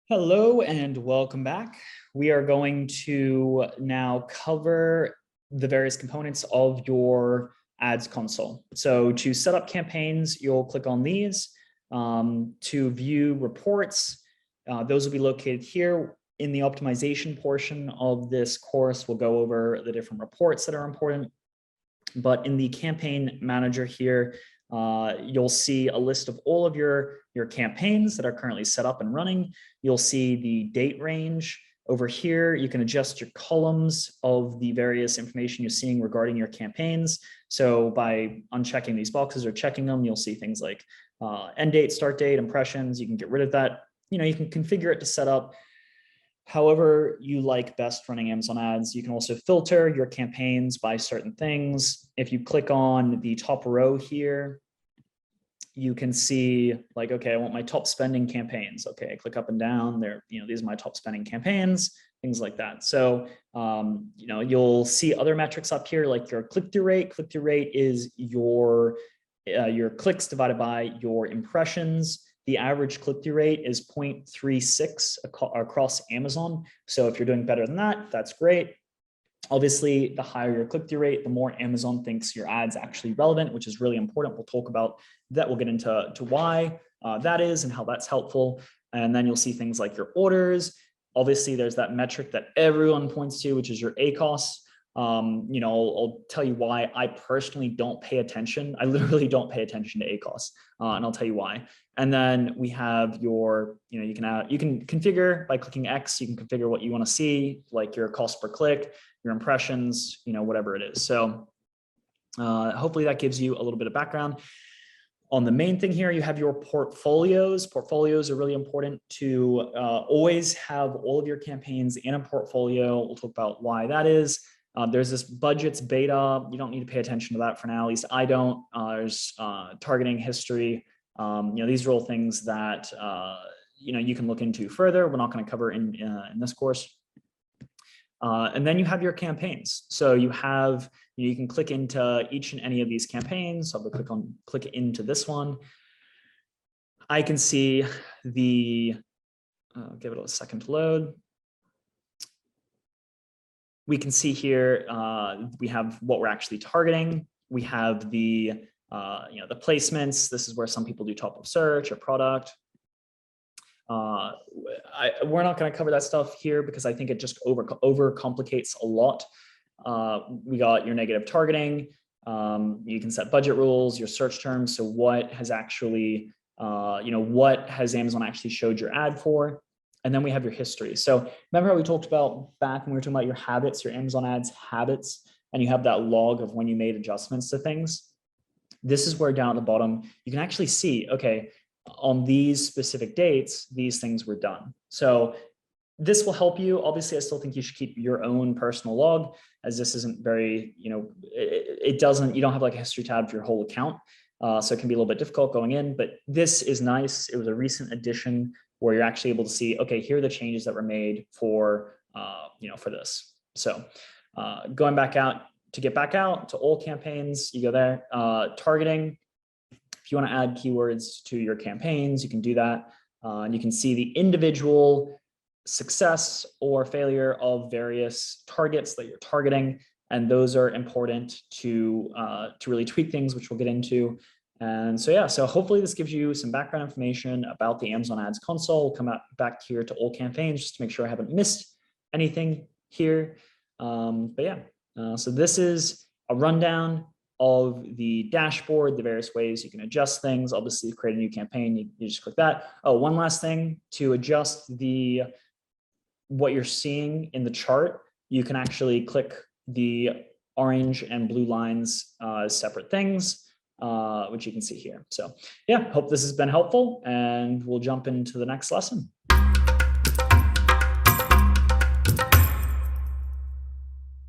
Hello and welcome back. We are going to now cover the various components of your ads console. So to set up campaigns, you'll click on these. To view reports, those will be located here. In the optimization portion of this course, we'll go over the different reports that are important. But in the campaign manager here, you'll see a list of all of your campaigns that are currently set up and running. You'll see the date range. Over here, you can adjust your columns of the various information you're seeing regarding your campaigns. So by unchecking these boxes or checking them, you'll see things like end date, start date, impressions. You can get rid of that. You can configure it to set up however you like best running Amazon ads. You can also filter your campaigns by certain things. If you click on the top row here, you can see like, okay, I want my top spending campaigns. Okay, I click up and down there. These are my top spending campaigns, things like that. So, you'll see other metrics up here, like your click-through rate. Click-through rate is your clicks divided by your impressions. The average click-through rate is 0.36 across Amazon. So if you're doing better than that, that's great. Obviously, the higher your click-through rate, the more Amazon thinks your ad's actually relevant, which is really important. We'll talk about that. We'll get into why that is and how that's helpful. And then you'll see things like your orders. Obviously, there's that metric that everyone points to, which is your ACoS. I'll tell you why I personally don't pay attention. I literally don't pay attention to ACoS, and I'll tell you why. And then we have your, you can configure by clicking X. You can configure what you want to see, like your cost per click, your impressions, whatever it is. So hopefully that gives you a little bit of background. On the main thing here, you have your portfolios. Portfolios are really important to always have all of your campaigns in a portfolio. We'll talk about why that is. There's this budgets beta. You don't need to pay attention to that for now. At least I don't. There's targeting history. These are all things that you can look into further. We're not going to cover in this course. And then you have your campaigns. So you have, you can click into each and any of these campaigns. So I'll click into this one. I can see the, give it a second to load. We can see here, we have what we're actually targeting. We have the, the placements. This is where some people do top of search or product. We're not going to cover that stuff here because I think it just overcomplicates a lot. We got your negative targeting. You can set budget rules, your search terms. So what has actually, what has Amazon actually showed your ad for? And then we have your history. So remember how we talked about back when we were talking about your habits, your Amazon ads habits, and you have that log of when you made adjustments to things. This is where down at the bottom, you can actually see, okay, on these specific dates, these things were done. So this will help you. Obviously, I still think you should keep your own personal log, as this isn't very, you don't have like a history tab for your whole account. So it can be a little bit difficult going in, but this is nice. It was a recent addition where you're actually able to see, okay, here are the changes that were made for, for this. So going back out, to get back out to all campaigns, you go there. Targeting, if you want to add keywords to your campaigns, you can do that. And you can see the individual success or failure of various targets that you're targeting. And those are important to really tweak things, which we'll get into. And so, yeah, so hopefully this gives you some background information about the Amazon Ads console. We'll come back here to all campaigns just to make sure I haven't missed anything here. But yeah, so this is a rundown of the dashboard, the various ways you can adjust things. Obviously, create a new campaign, you just click that. Oh, one last thing, to adjust what you're seeing in the chart, you can actually click the orange and blue lines as separate things, which you can see here. So yeah, hope this has been helpful, and we'll jump into the next lesson.